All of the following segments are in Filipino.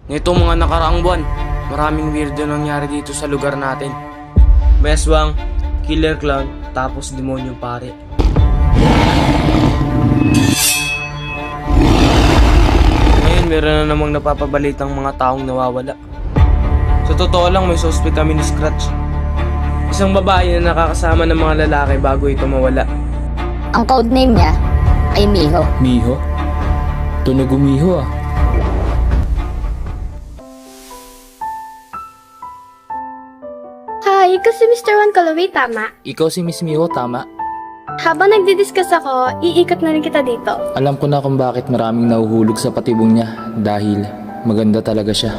Nitong mga nakaraang buwan, maraming weirdo nangyari dito sa lugar natin. May aswang, killer clown, tapos demonyo pare. Ngayon meron na namang napapabalitang mga taong nawawala. Sa totoo lang may suspect kami ni Scratch. Isang babae na nakakasama ng mga lalaki bago ito mawala. Ang codename niya ay Miho. Miho? Tunog umiho ah. Hi, ikaw si Mr. Juan Calaway, tama? Ikaw si Miss Miho, tama? Habang nagdi-discuss ako, iikot na rin kita dito. Alam ko na kung bakit maraming nahuhulog sa patibong niya dahil maganda talaga siya.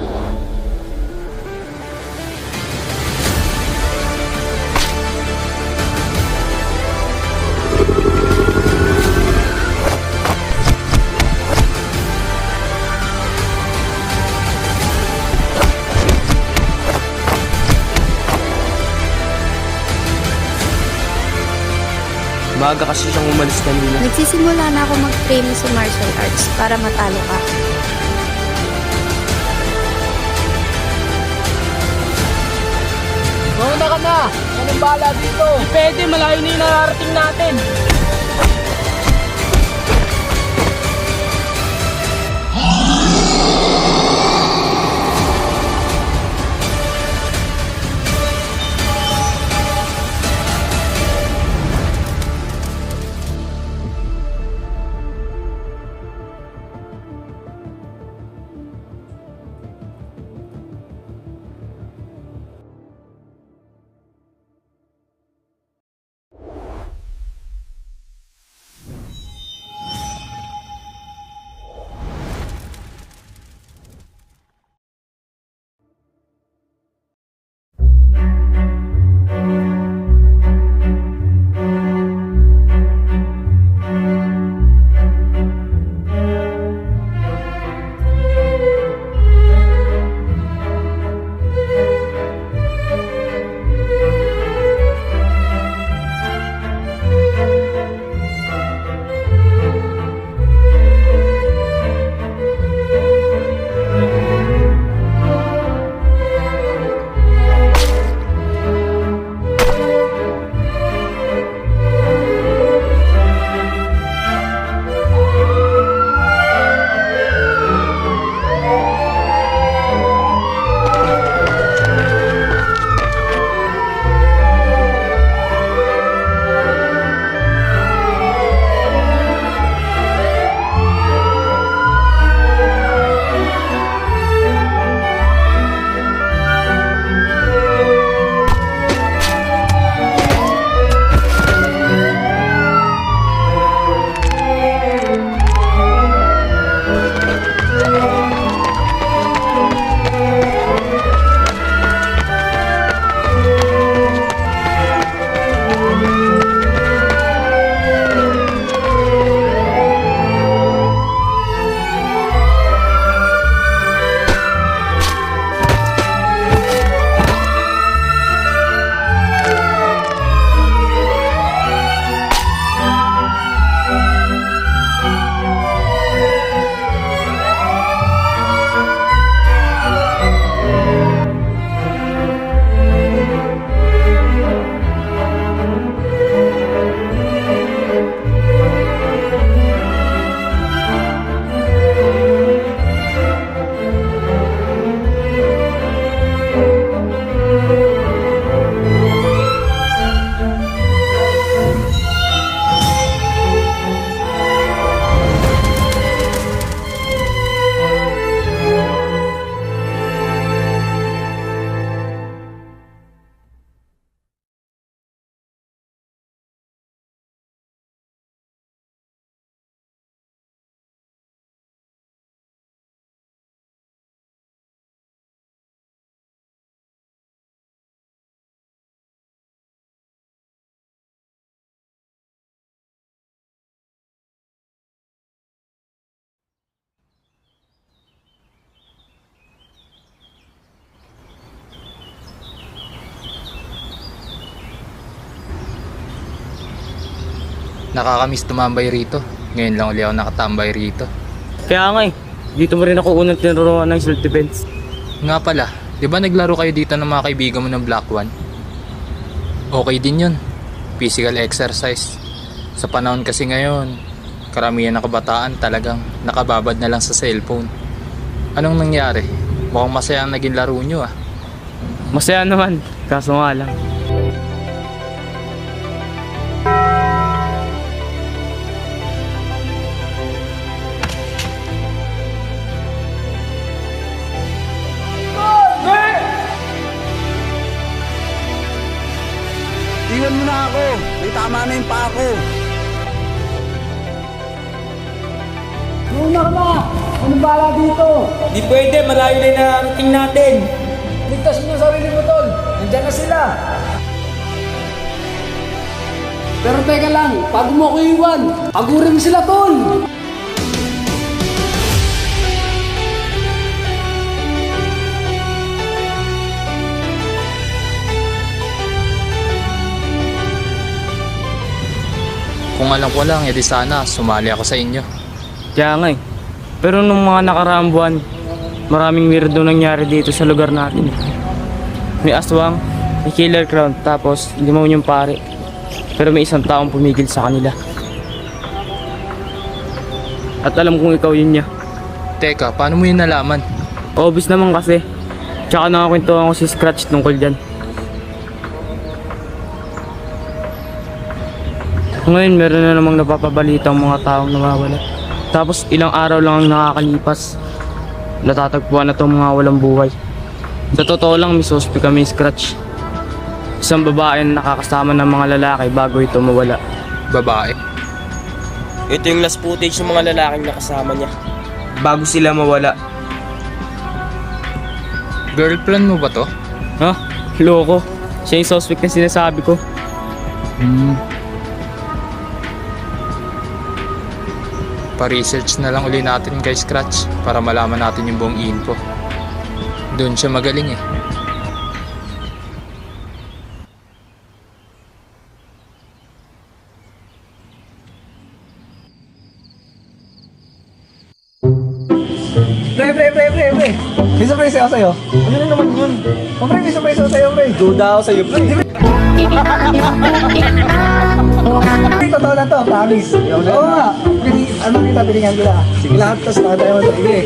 Baga kasi siyang umalis kanina. Nagsisimula na ako mag-training sa martial arts para matalo ka. Mauna ka na! Anong bala dito? Pwede, malayo na yung nararating natin. Nakakamiss tumambay rito. Ngayon lang uli ako nakatambay rito. Kaya nga Dito mo rin ako unang tinuruan ng self-defense. Nga pala, di ba naglaro kayo dito ng mga kaibigan mo ng Black One? Okay din yun. Physical exercise. Sa panahon kasi ngayon, karamihan ng kabataan talagang nakababad na lang sa cellphone. Anong nangyari? Mukhang masaya ang naging laro nyo ah. Masaya naman, kaso nga lang. Tingnan mo na ako. May tama na yung paa ko. Luna ka na! Anong bala dito? Di pwede, malayo na yung narating natin. Ligtas mo yung sarili mo, tol. Nandiyan na sila. Pero teka lang, bago mo ako iwan, agurin mo sila, tol. Kung alam ko lang, edi sana sumali ako sa inyo. Kaya nga eh. Pero nung mga nakaraang buwan, maraming weirdo nangyari dito sa lugar natin. May aswang, may killer clown, tapos limaw yung pare. Pero may isang taong pumigil sa kanila. At alam kong ikaw yun niya. Teka, paano mo yun nalaman? Obvious naman kasi. Tsaka nakakwentuhan ko si Scratch tungkol dyan. Ngayon meron na namang napapabalita ang mga taong nawawala. Tapos ilang araw lang ang nakakalipas. Natatagpuan na itong mga walang buhay. Sa totoo lang may suspect kami Scratch. Isang babae na nakakasama ng mga lalaki bago ito mawala. Babae? Ito yung last footage ng mga lalaking nakasama niya bago sila mawala. Girlfriend mo ba to? Ha? Loko. Siya yung suspect na sinasabi ko. Pa-research na lang uli natin kay Scratch para malaman natin yung buong info. Doon siya magaling eh. Pre. May surprise ako sa'yo. Ano na naman yun? Oh, pre, may surprise ako sa'yo, pre. Duda ako sa'yo, pre. Pre, totoo na to, promise. Oo nga. Bilingan kita. Sige lahat, tapos nakatayo mo ito. Sige.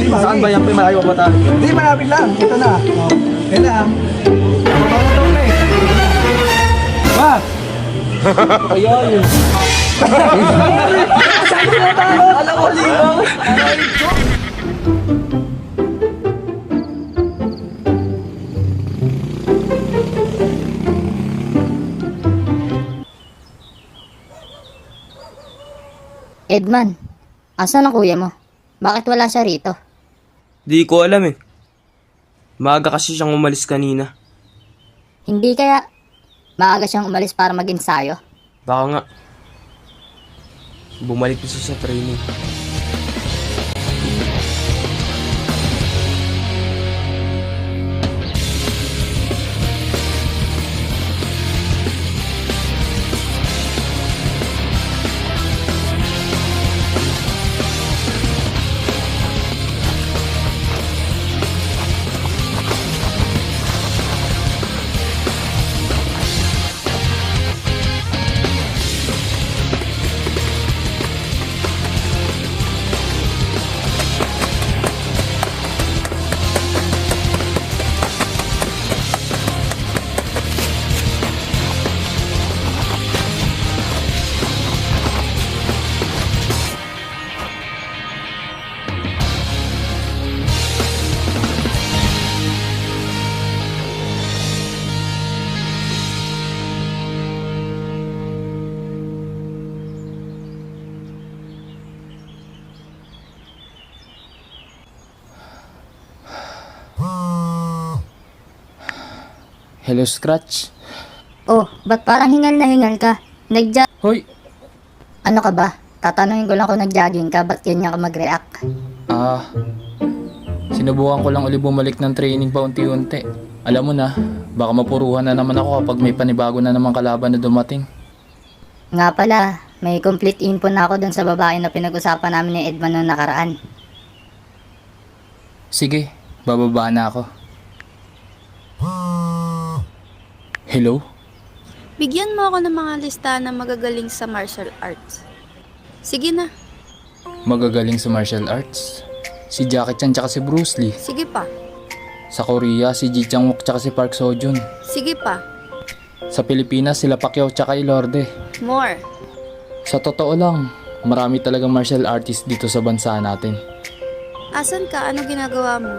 Saan ba yan, pre? Malayo pa tayo. Hindi, malapit lang. Ito na. Yan na. Totoo na to, pre. Ma! Ayun. Sabi na tayo. Alam ko, ligaw. Edman, asan ang kuya mo? Bakit wala siya rito? Di ko alam eh. Maaga kasi siyang umalis kanina. Hindi kaya maaga siyang umalis para mag-ensayo? Baka nga. Bumalik na siya sa training. Hello, Scratch? Oh, ba't parang hingal na hingal ka? Hoy! Ano ka ba? Tatanungin ko lang kung nag-jogging ka, ba't ganyan ka mag-react? Sinubukan ko lang uli bumalik ng training pa unti-unti. Alam mo na, baka mapuruhan na naman ako kapag may panibago na naman kalaban na dumating. Nga pala, may complete info na ako dun sa babae na pinag-usapan namin ni Edman noong nakaraan. Sige, bababa na ako. Hello? Bigyan mo ako ng mga listahan ng magagaling sa martial arts. Sige na. Magagaling sa martial arts? Si Jackie Chan tsaka si Bruce Lee. Sige pa. Sa Korea, si Ji Chang-wook tsaka si Park Seo-joon. Sige pa. Sa Pilipinas, sila Pacquiao tsaka Ilorde. More. Sa totoo lang, marami talagang martial artists dito sa bansa natin. Asan ka? Ano ginagawa mo?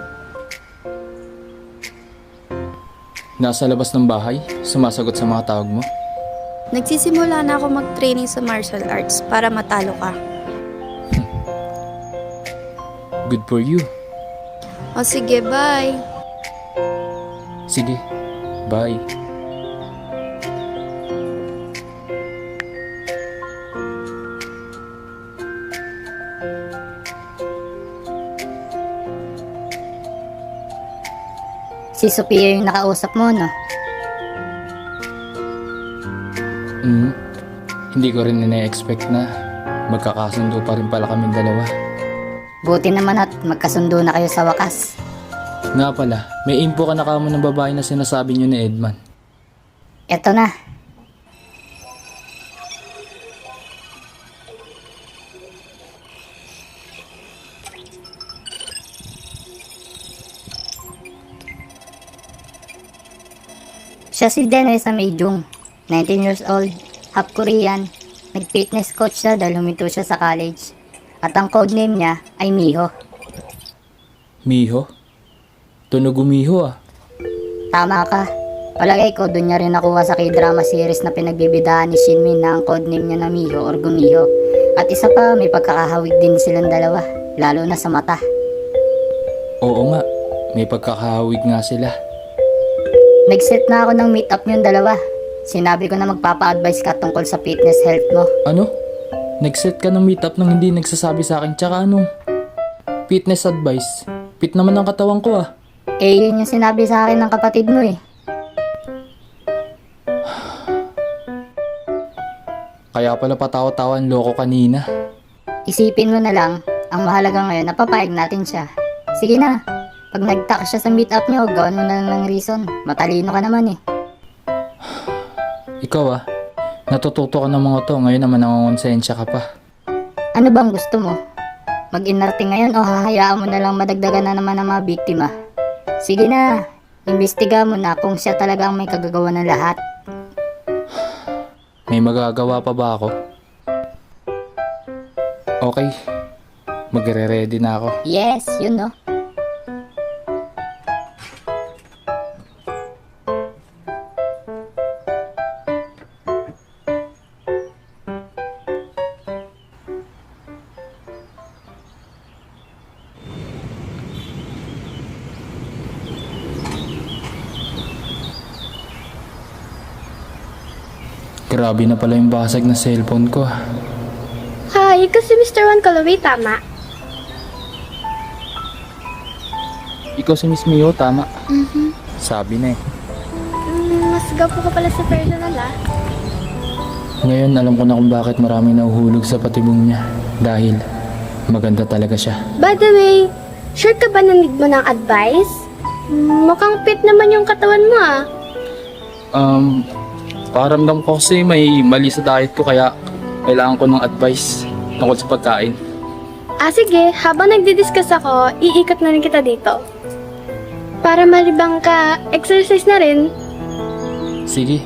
Nasa labas ng bahay, sumasagot sa mga tawag mo. Nagsisimula na ako mag-training sa martial arts para matalo ka. Good for you. O sige, bye. Sige, bye. Si Sophia yung nakausap mo, no? Hindi ko rin ina-expect na magkakasundo pa rin pala kaming dalawa. Buti naman at magkasundo na kayo sa wakas. Nga pala, may info ka na kamo ng babae na sinasabi niyo ni Edman. Eto na. Siya si Dennis Amejung, 19 years old, half Korean. Nag-fitness coach siya dahil huminto siya sa college. At ang codename niya ay Miho. Miho? Tunog Miho ah. Tama ka. Palagay ko doon niya rin nakuha sa K-drama series na pinagbibidahan ni Shinmin na ang codename niya na Miho or Gumiho. At isa pa, may pagkakahawig din silang dalawa, lalo na sa mata. Oo nga, may pagkakahawig nga sila. Nag-set na ako ng meet-up niyong dalawa. Sinabi ko na magpapa-advise ka tungkol sa fitness health mo. Ano? Nag-set ka ng meetup nang hindi nagsasabi sa akin tsaka anong fitness advice? Fit naman ang katawan ko ah. Eh, yun yung sinabi sa akin ng kapatid mo eh. Kaya pala patawa-tawan loko kanina. Isipin mo na lang, ang mahalaga ngayon, napapayag natin siya. Sige na, pag nag-talk siya sa meet-up niyo, gawin mo na lang ng reason. Matalino ka naman eh. Ikaw ah, natututo ka ng mga to, ngayon naman nangongonsensya ka pa. Ano bang gusto mo? Mag-inarte ngayon o hahayaan mo na lang madagdagan na naman ng mga biktima? Sige na, imbestiga mo na kung siya talaga ang may kagagawa ng lahat. May magagawa pa ba ako? Okay, magre-ready na ako. Yes, yun no. Grabe na pala yung basag na cellphone ko. Hi, ikaw si Mr. Juan Calaway, tama? Ikaw si Miss Mio, tama? Sabi na eh. Mas gapo ka pala sa personal ah. Ngayon alam ko na kung bakit maraming nahuhulog sa patibong niya. Dahil maganda talaga siya. By the way, sure ka ba na need mo ng advice? Mukhang fit naman yung katawan mo ah. Pakiramdam ko kasi may mali sa diet ko kaya kailangan ko ng advice tungkol sa pagkain. Sige, habang nagdi-discuss ako, iikot na rin kita dito. Para malibang ka, exercise na rin. Sige.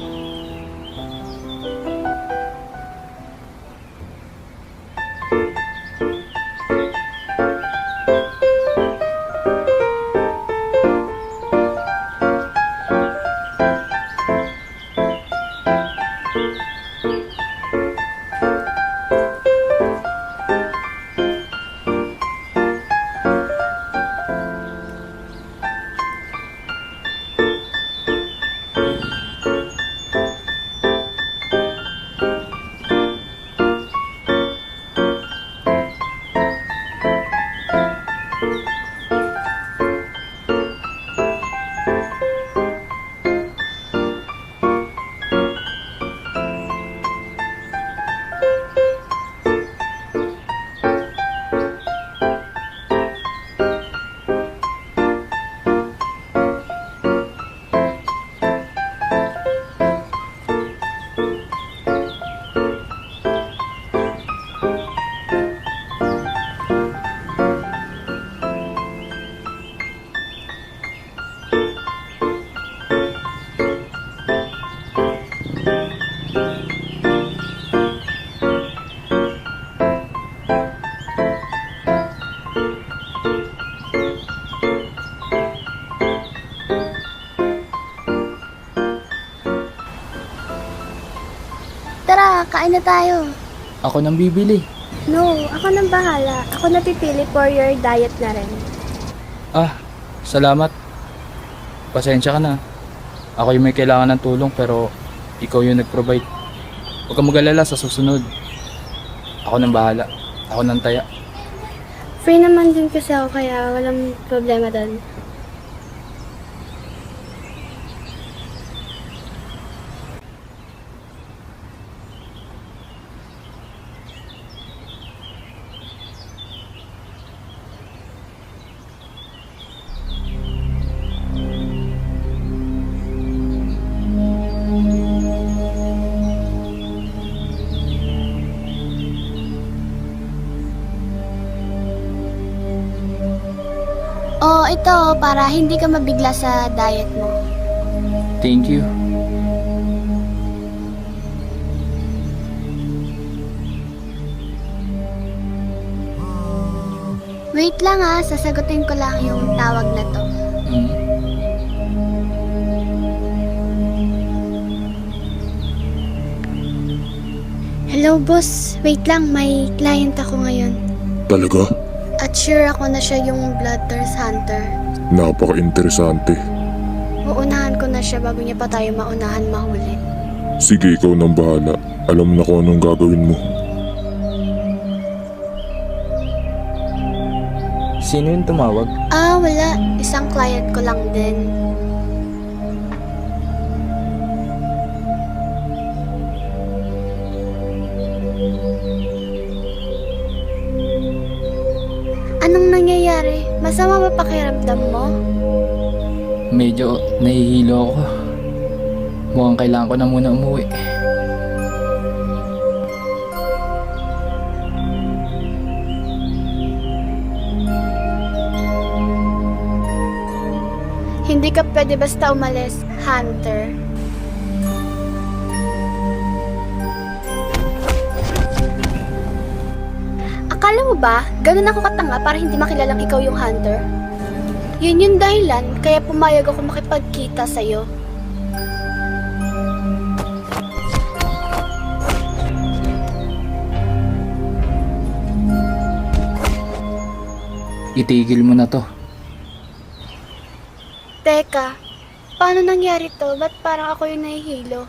kain na tayo. Ako nang bibili. No, ako nang bahala. Ako napipili for your diet na rin. Ah, salamat. Pasensya ka na. Ako yung may kailangan ng tulong pero ikaw yung nag-provide. Huwag kang mag-alala sa susunod. Ako nang bahala. Ako nang taya. Free naman din kasi ako kaya walang problema doon. Oh, ito para hindi ka mabigla sa diet mo. Thank you. Wait lang ha, sasagutin ko lang yung tawag na to. Mm. Hello boss, wait lang, may client ako ngayon. Talaga? At sure ako na siya yung Bloodthirst Hunter. Napaka-interesante. Uunahan ko na siya bago niya pa tayo maunahan mahuli. Sige, ikaw nang bahala. Alam na ko anong gagawin mo. Sino yung tumawag? Ah, wala. Isang client ko lang din. Anong nangyayari? Masama ba pakiramdam mo? Medyo nahihilo ako. Mukhang kailangan ko na muna umuwi. Hindi ka pwede basta umalis, Hunter. Akala mo ba, ganun ako katanga para hindi makilalang ikaw yung Hunter? Yun yung dahilan kaya pumayag ako makipagkita sa'yo. Itigil mo na to. Teka, paano nangyari to? Ba't parang ako yung nahihilo?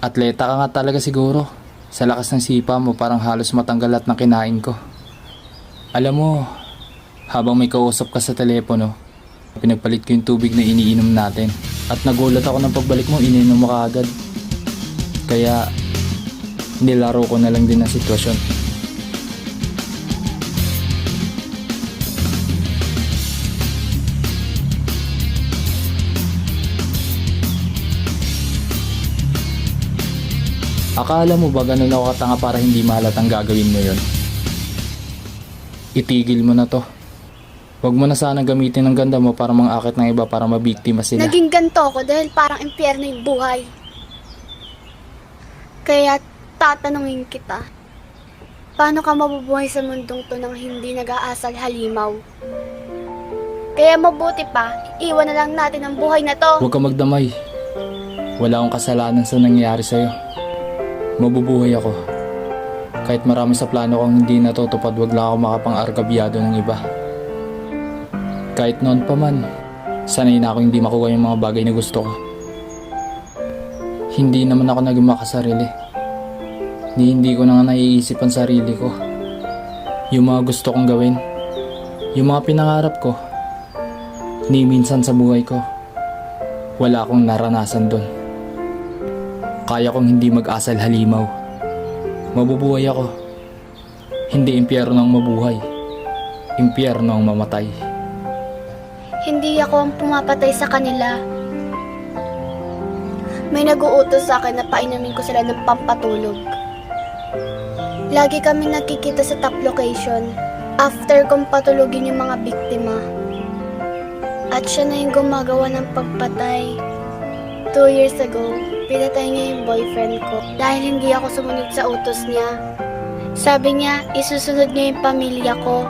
Atleta ka nga talaga siguro. Sa lakas ng sipa mo parang halos matanggal lahat ng kinain ko. Alam mo, habang may kausap ka sa telepono, pinagpalit ko yung tubig na iniinom natin. At nagulat ako ng pagbalik mo, ininom mo kaagad. Kaya, nilaro ko na lang din ang sitwasyon. Akala mo ba ganun ako katanga para hindi mahalatang gagawin mo yon? Itigil mo na to. Huwag mo na sanang gamitin ang ganda mo para mangakit ng iba para mabiktima sila. Naging ganito ako dahil parang impyerno yung buhay. Kaya tatanungin kita, paano ka mabubuhay sa mundong to nang hindi nag-aasal halimaw? Kaya mabuti pa, iwan na lang natin ang buhay na to. Huwag ka magdamay. Wala akong kasalanan sa nangyayari sa'yo. Mabubuhay ako. Kahit marami sa plano kong hindi natutupad, wag lang ako makapang-argabyado ng iba. Kahit noon pa man, sanay na ako hindi makuha yung mga bagay na gusto ko. Hindi naman ako naging makasarili. Hindi ko na nga naiisip ang sarili ko. Yung mga gusto kong gawin, yung mga pinangarap ko, ni minsan sa buhay ko, wala akong naranasan doon. Kaya kong hindi mag-asal halimaw. Mabubuhay ako. Hindi impyerno ang mabuhay. Impyerno ang mamatay. Hindi ako ang pumapatay sa kanila. May nag-uutos sa akin na painumin ko sila ng pampatulog. Lagi kami nakikita sa top location after kong patulogin yung mga biktima. At siya na yung gumagawa ng pagpatay. 2 years ago, pinatay niya yung boyfriend ko dahil hindi ako sumunod sa utos niya. Sabi niya, isusunod niya yung pamilya ko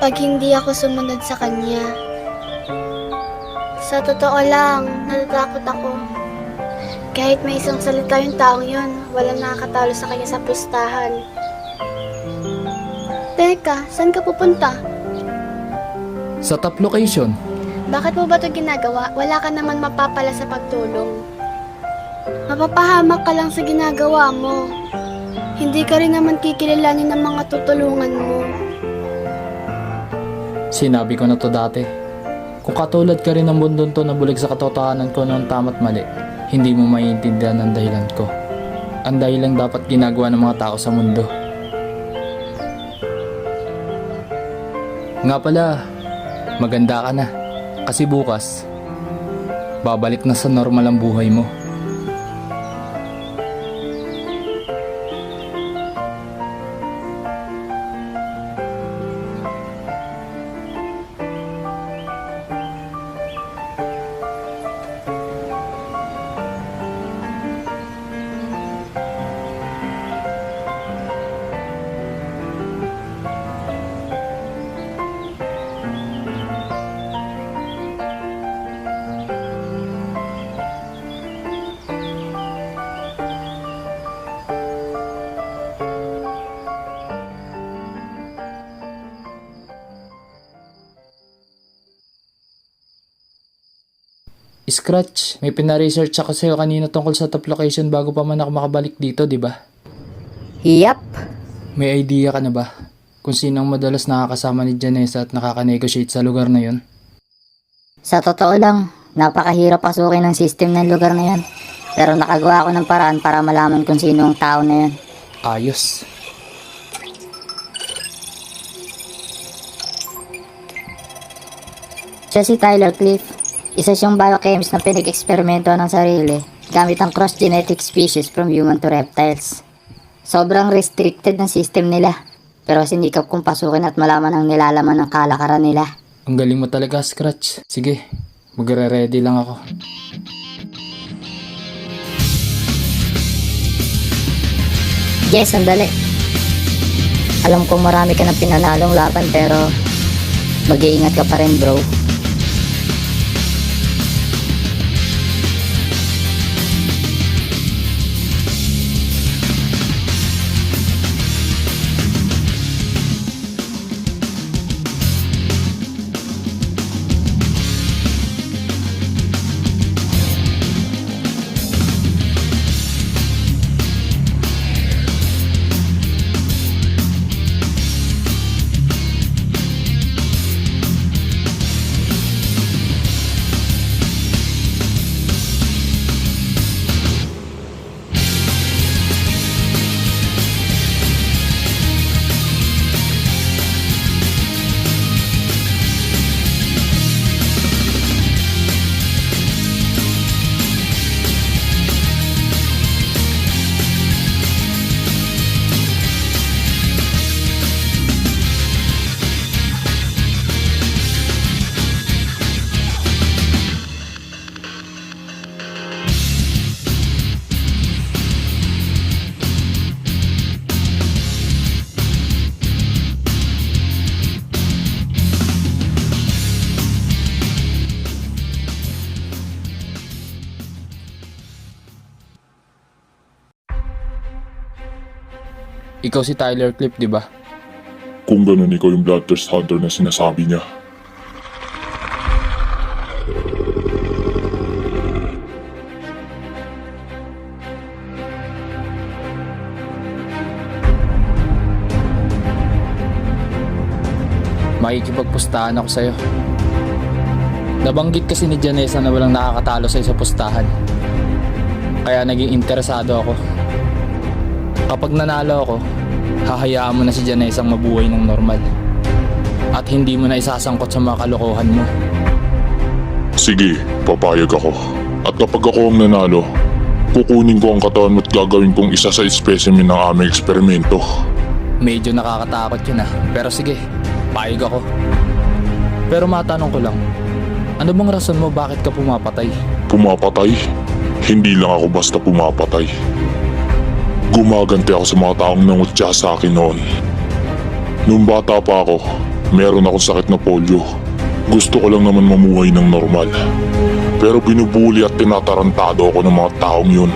pag hindi ako sumunod sa kanya. Sa totoo lang, natatakot ako. Kahit may isang salita yung taong yun, walang nakakatalo sa kanya sa pustahan. Teka, saan ka pupunta? Sa top location. Bakit mo ba ito ginagawa? Wala ka naman mapapala sa pagtulong. Mapapahamak ka lang sa ginagawa mo. Hindi ka rin naman kikilalanin ng mga tutulungan mo. Sinabi ko na to dati. Kung katulad ka rin ng bundon to na bulig sa katotohanan ko ng tama't mali, hindi mo maiintindihan ang dahilan ko. Ang dahilan dapat ginagawa ng mga tao sa mundo. Nga pala, maganda ka na. Kasi bukas, babalik na sa normal ang buhay mo. Scratch, may pina-research ako sa'yo kanina tungkol sa top location bago pa man ako makabalik dito, di ba? Yap! May idea ka na ba kung sino ang madalas nakakasama ni Janessa at nakaka-negotiate sa lugar na yon? Sa totoo lang, napakahirap pasukin ng system ng lugar na yan. Pero nakagawa ako ng paraan para malaman kung sino ang tao na yan. Ayos. Siya si Tyler Cliff. Isa siyang biochemist na pinag-eksperimento ng sarili gamit ang cross-genetic species from human to reptiles. Sobrang restricted ng system nila, pero sinikap kong pasukin at malaman ang nilalaman ng kalakaran nila. Ang galing mo talaga, Scratch. Sige, magre-ready lang ako. Yes, sandali. Alam kong marami ka ng pinanalong laban pero mag-iingat ka pa rin, bro. Ikaw si Tyler Cliff, di ba? Kung ganun, ikaw yung Bloodthirst Hunter na sinasabi niya. Makikipagpustahan ako sa'yo. Nabanggit kasi ni Janessa na walang nakakatalo sa'yo sa pustahan. Kaya naging interesado ako. Kapag nanalo ako, hahayaan mo na si Janessa ang mabuhay ng normal. At hindi mo na isasangkot sa mga kalokohan mo. Sige, papayag ako. At kapag ako ang nanalo, kukunin ko ang katawan mo at gagawin kong isa sa specimen ng aming eksperimento. Medyo nakakatakot yun pero sige, payag ako. Pero matanong ko lang, ano bang rason mo bakit ka pumapatay? Pumapatay? Hindi lang ako basta pumapatay. Gumaganti ako sa mga taong nangutya sa akin noon. Nung bata pa ako, meron akong sakit na polio. Gusto ko lang naman mamuhay ng normal. Pero binubuli at tinatarantado ako ng mga taong yun.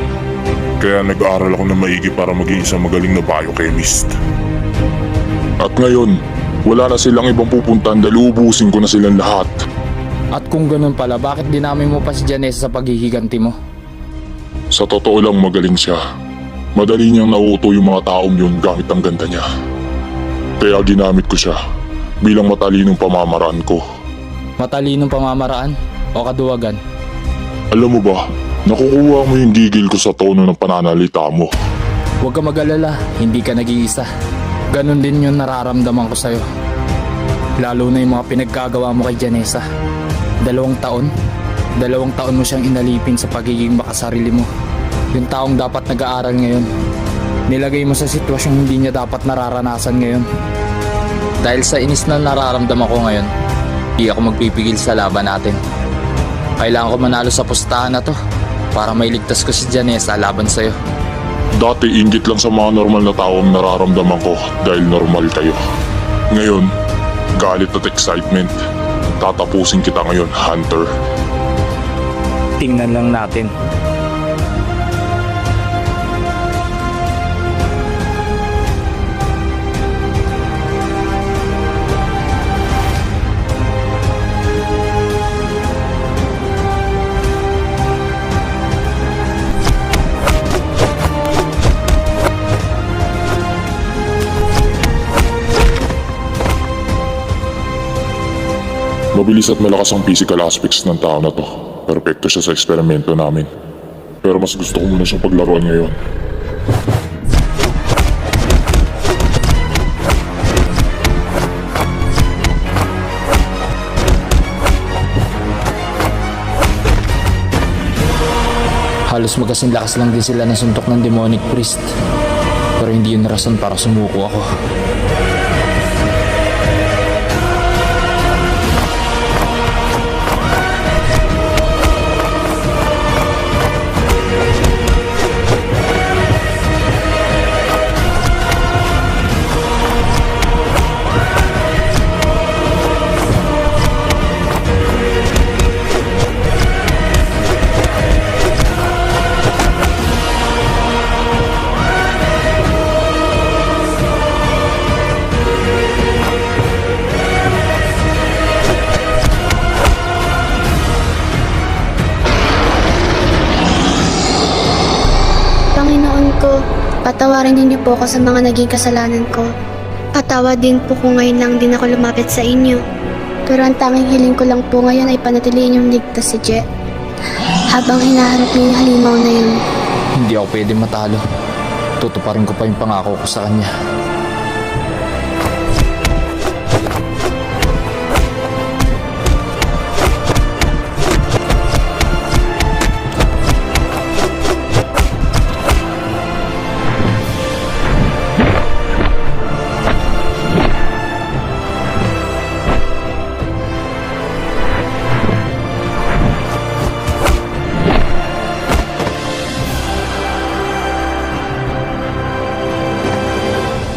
Kaya nag-aaral ako na maigi para maging isang magaling na biochemist. At ngayon, wala na silang ibang pupuntahan dahil ubusin ko na silang lahat. At kung ganun pala, bakit dinami mo pa si Janessa sa paghihiganti mo? Sa totoo lang magaling siya. Madali niyang nauuto yung mga taong yun gamit ang ganda niya. Kaya ginamit ko siya bilang matalinong pamamaraan ko. Matalinong pamamaraan o kaduwagan? Alam mo ba, nakukuha mo yung gigil ko sa tono ng pananalita mo. Huwag ka mag-alala, hindi ka nag-iisa. Ganon din yung nararamdaman ko sa'yo. Lalo na yung mga pinaggagawa mo kay Janessa. 2 taon mo siyang inalipin sa pagiging makasarili mo. Yung taong dapat nag-aaral ngayon, nilagay mo sa sitwasyong hindi niya dapat nararanasan ngayon. Dahil sa inis na nararamdaman ko ngayon, di ako magpipigil sa laban natin. Kailangan ko manalo sa pustahan na to para mailigtas ko si Janessa laban sa'yo. Dati inggit lang sa mga normal na tao ang nararamdaman ko dahil normal kayo. Ngayon, galit at excitement. Tatapusin kita ngayon, Hunter. Tingnan lang natin. Mabilis at malakas ang physical aspects ng tao na to. Perpekto siya sa eksperimento namin. Pero mas gusto ko muna siyang paglaruan ngayon. Halos magkasing lakas lang din sila ng suntok ng demonic priest. Pero hindi yun rason para sumuko ako. Panginoon ko, patawarin niyo po ako sa mga naging kasalanan ko. Patawad din po ko ngayon lang din ako lumapit sa inyo. Pero ang tanging hiling ko lang po ngayon ay panatiliin yung ligtas si Je. Habang hinaharap niya yung halimaw na yun. Hindi ako pwede matalo. Tutuparin ko pa yung pangako ko sa kanya.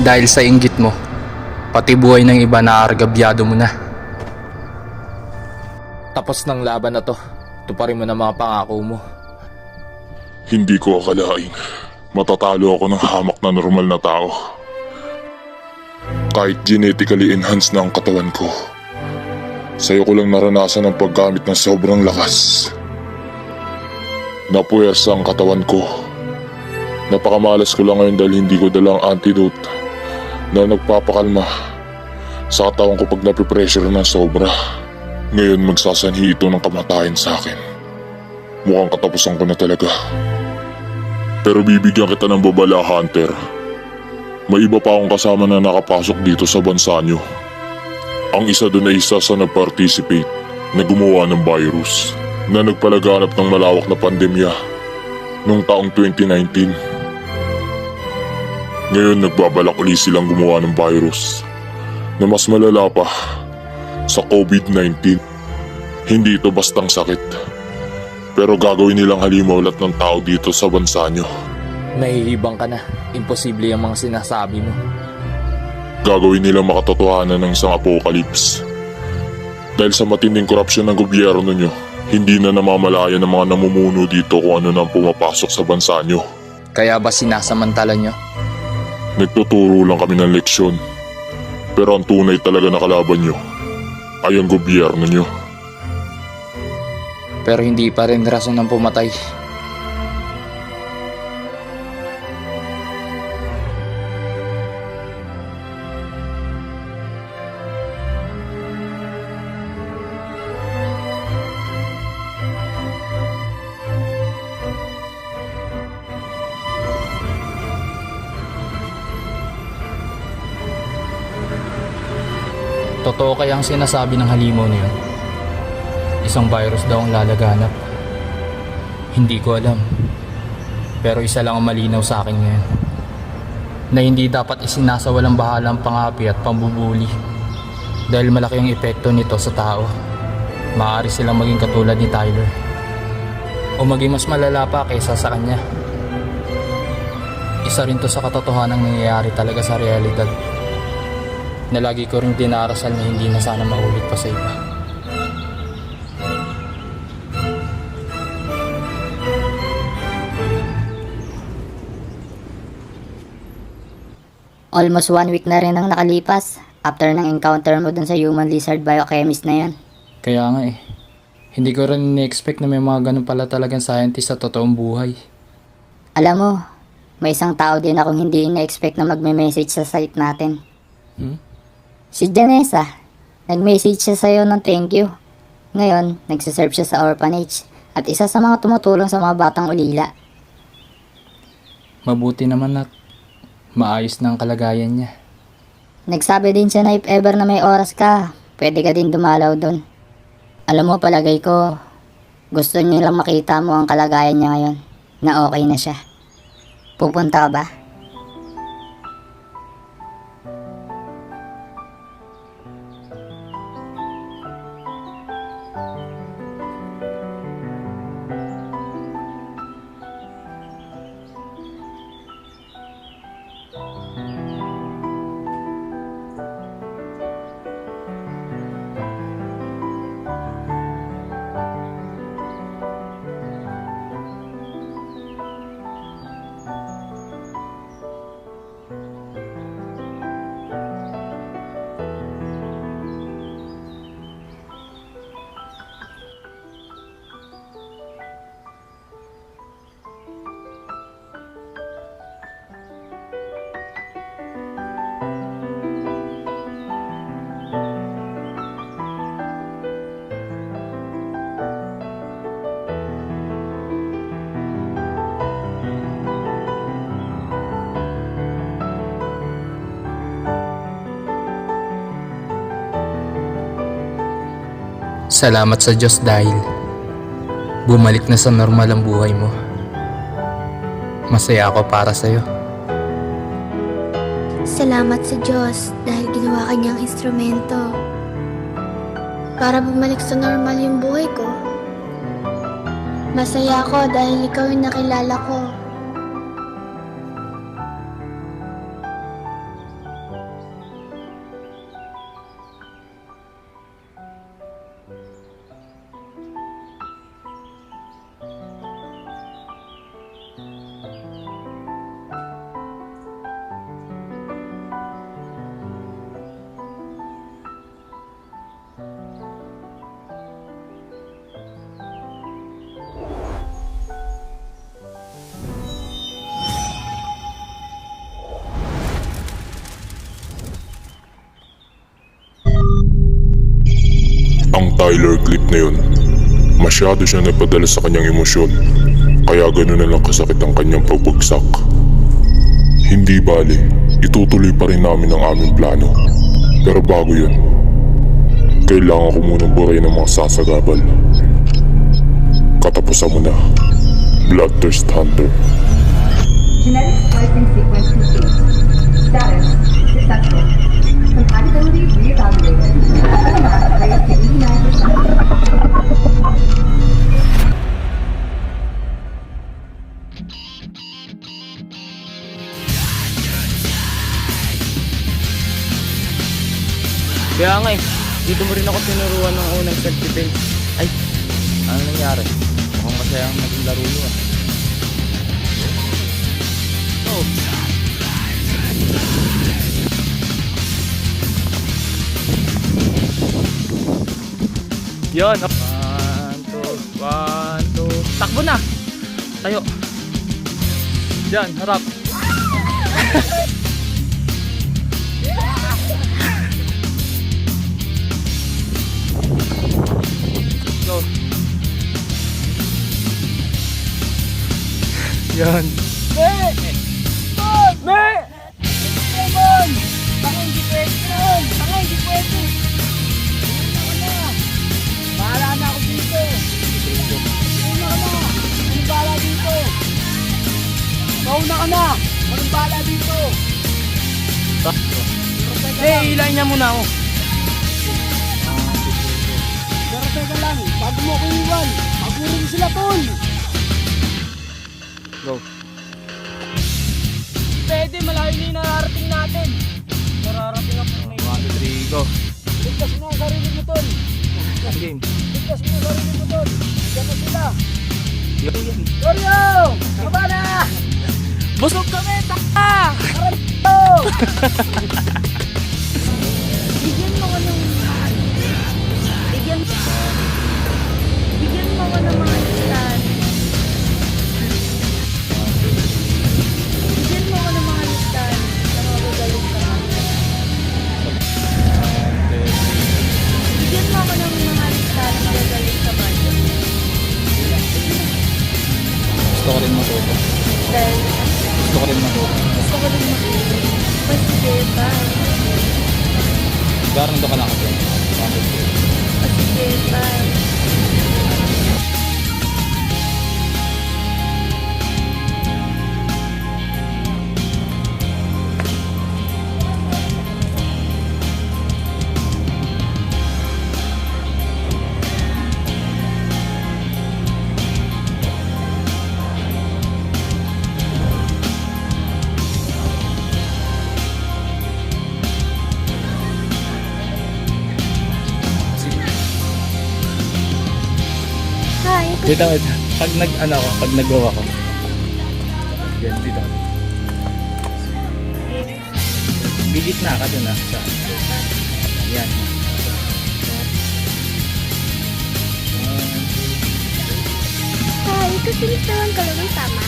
Dahil sa inggit mo, pati buhay ng iba naargabyado mo na. Tapos ng laban na to, tuparin mo na mga pangako mo. Hindi ko akalaing matatalo ako ng hamak na normal na tao. Kahit genetically enhanced na ang katawan ko, sa'yo ko lang naranasan ang paggamit ng sobrang lakas. Napuwersa ang katawan ko. Napakamalas ko lang ngayon dahil hindi ko dalang antidote na nagpapakalma sa katawan ko pag napipressure ng sobra. Ngayon magsasanhi ito ng kamatayan sa akin. Mukhang katapusan ko na talaga. Pero bibigyan kita ng babala, Hunter. May iba pa akong kasama na nakapasok dito sa bansa nyo. Ang isa doon ay isa sa nag-participate na gumawa ng virus na nagpalaganap ng malawak na pandemya noong taong 2019. Ngayon nagbabalak uli silang gumawa ng virus na mas malala pa sa COVID-19. Hindi ito bastang sakit, pero gagawin nilang halimaw lahat ng tao dito sa bansa nyo. Nahihibang ka na. Imposible yung mga sinasabi mo. Gagawin nilang makatotohanan ng isang apocalypse. Dahil sa matinding korupsyon ng gobyerno nyo, Hindi na namamalaya ng mga namumuno dito kung ano nang pumapasok sa bansa nyo. Kaya ba sinasamantala nyo? Nagtuturo lang kami ng leksyon. Pero ang tunay talaga na kalaban nyo ay ang gobyerno nyo. Pero hindi pa rin rason ng pumatay. Totoo kaya ang sinasabi ng halimaw na yun? Isang virus daw ang lalaganap. Hindi ko alam. Pero isa lang ang malinaw sa akin ngayon. Na hindi dapat isinasawalang bahala ang pangapi at pambubuli. Dahil malaki ang epekto nito sa tao. Maaari silang maging katulad ni Tyler. O maging mas malala pa kaysa sa kanya. Isa rin to sa katotohanang nangyayari talaga sa realidad. Na lagi ko rin dinarasal na hindi na sana maulit pa sa iba. Almost 1 week na rin ang nakalipas after ng encounter mo dun sa human lizard biochemist na yan. Kaya nga eh. Hindi ko rin ni-expect na may mga ganun pala talagang scientist sa totoong buhay. Alam mo, may isang tao din akong hindi ina-expect na magme-message sa site natin. Si Janessa. Nag-message siya sa'yo ng thank you. Ngayon, nagsiserve siya sa orphanage at isa sa mga tumutulong sa mga batang ulila. Mabuti naman at maayos na ang kalagayan niya. Nagsabi din siya na if ever na may oras ka, pwede ka din dumalaw dun. Alam mo, palagay ko, gusto niya lang makita mo ang kalagayan niya ngayon, na okay na siya. Pupunta ka ba? Salamat sa Diyos dahil bumalik na sa normal ang buhay mo. Masaya ako para sa'yo. Salamat sa Diyos dahil ginawa ka niyang instrumento para bumalik sa normal yung buhay ko. Masaya ako dahil ikaw yung nakilala ko. Ang Tyler clip na yun, masyado siya nagpadala sa kanyang emosyon, kaya gano'n na lang kasakit ang kanyang pagbagsak. Hindi bali, itutuloy pa rin namin ang aming plano. Pero bago yun, kailangan ko munang burahin ng mga sasagabal. Katapusan mo na, Bloodthirst Hunter. Genetic splicing sequence complete. Status, successful. Compatibility re-evaluated. Raised to 89%. Kaya nga eh, dito mo rin ako tinuruan ng unang self-defense. Ay, Ano nangyari? Mukhang kasi ang naging laro nyo ah. Oh. Yun. 1, 2. Takbo na. Tayo. Diyan, harap. Go. Yan. Hey, ilayin niya muna ako. Go. Pwede, malayo na yung nararating natin. Nararating ako na 1, 2, 3, go. Ligtas mo ang sarili mo, tol. Game. Ligtas mo ang sarili mo, tol. Diyan na sila. Toryo! Baba na! Busog kami, taka! Bigyan mo ko ng... Bigyan mo ko ng mga listahan. Bigyan mo ko ng mga listahan na magagaling ka. Bigyan mo ko ng mga listahan na magagaling ka ba? Gusto ko rin matuto. Dahil Gusto ko rin matuto. gusto ko din makita. Sige, bye. Garang doon ka lang ako. 1, 2, 3. Sige, bye. Hi. Dito, pag pag nag-go ako. Yan, dito. Bigit na ka dun ah. Yan. Hi, kasi naman ka lang tama.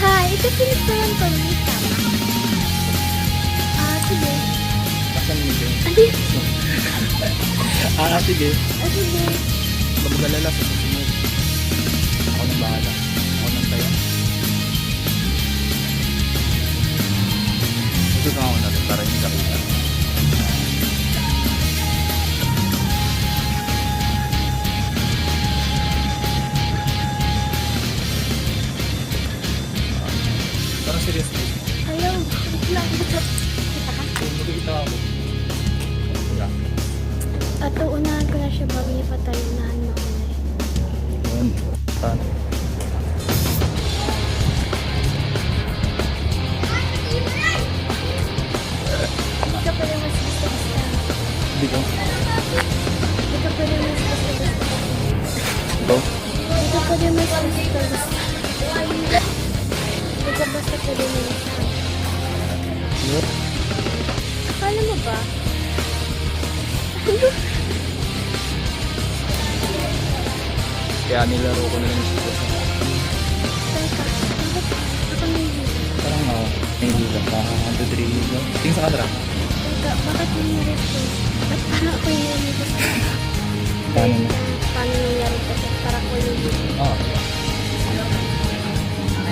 Hi, kasi naman ka lang tama. Sige. Bakit mo yun? Andi. Sige. Sige. Huwag mag-alala sa susunod. Ako nang bahala. Ako nang tayo. Ito ka ako natin para hindi ka kita. Parang serious na. Ayaw. Lang. Magkikita ako. Wala. At uunahan ko na siya bago niya patay. Unahan mo ako na Yun. Paano? Hindi ka pala mas gusto-gusto. Hindi ko. Hindi ka pala mas gusto-gusto. Go. Hindi ka pala mas gusto-gusto. Hindi ka basta pala mas Akala mo ba? Kaya nilaro ko na lang yung sitwasyon. Teka, bakit ako nahihilo? Parang ako. May hila. 1, 2, 3, go. Tingin sa camera. Teka, bakit nangyari ito? Ba't parang ako yung nalilito? Paano na? Paano nangyari ito? Parang ako yung nalilito. Oo.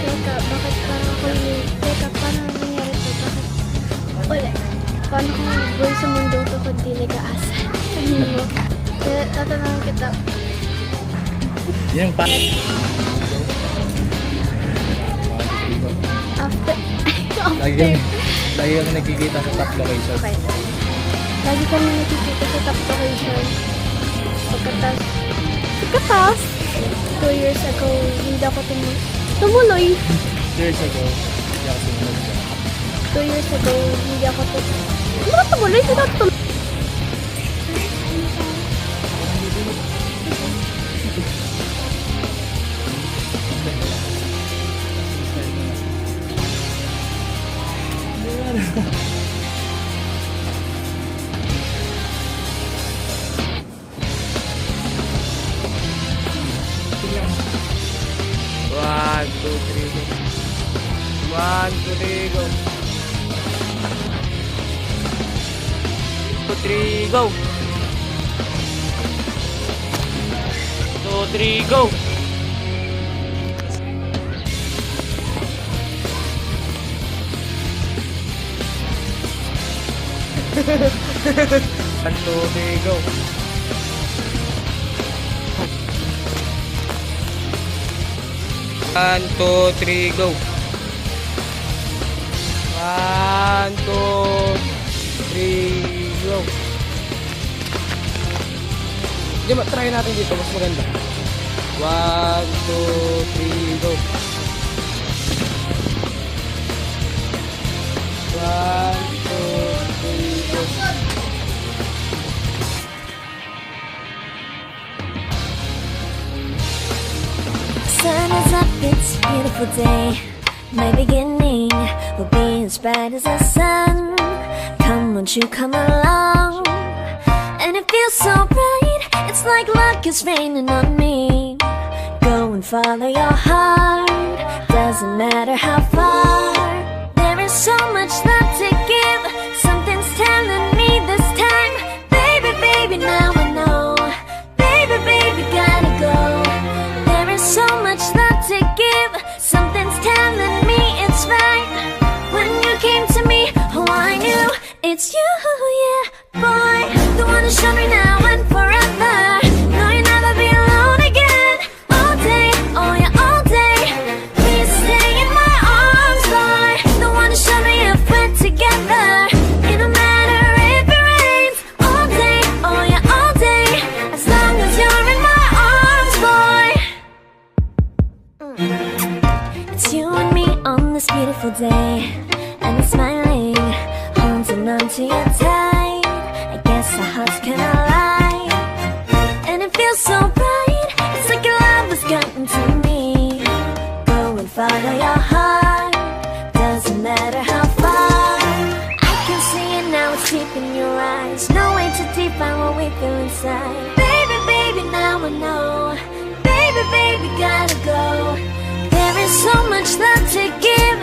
Teka, bakit parang ako yung... Teka, paano nangyari ito? Bakit? Wala. Paano kung buhay sa mundo ko kundi nag-aasa? Sabihin mo. Kaya tatanungin kita. Yung pa... After... Lagi kami nagkikita sa top location. Okay. Lagi kami nakikita sa top location. Pagkatapos, 2 years ago, hindi ako tumuloy. 2 years ago, hindi ako sumunod siya. 2 years ago, hindi ako tumuloy. One, two, three, go. 1, 2, 3, go. 2, 3, go. 2, 3, go. One, two, three, go. One, two, three, go. 1, 2, 3, go. Di ba, try natin dito, mas maganda. 1, 2, 3, go. 1, 2, 3, go. Sun is up, it's a beautiful day. My beginning will be as bright as the sun. Come, won't you come along? And it feels so bright, it's like luck is raining on me. Go and follow your heart, doesn't matter how far. There is so much love to give, something's telling me this time. Baby, baby, now I know. Baby, baby, gotta go. There is so much love to give, something's telling me it's right. When you came to me, oh I knew it's you, yeah, boy. The one who showed me now and forever. No, you'll never be alone again. All day, oh yeah, all day. Please stay in my arms, boy. The one who showed me if we're together. It don't matter if it rains. All day, oh yeah, all day. As long as you're in my arms, boy. It's you and me on this beautiful day, and it's smiling, holding on to you tight. I guess our hearts cannot lie, and it feels so bright. It's like your love has gotten to me. Go and follow your heart, doesn't matter how far. I can see it now, it's deep in your eyes. No way to define what we feel inside. Baby, baby, now I know. Baby, baby, gotta go. There is so much love to give,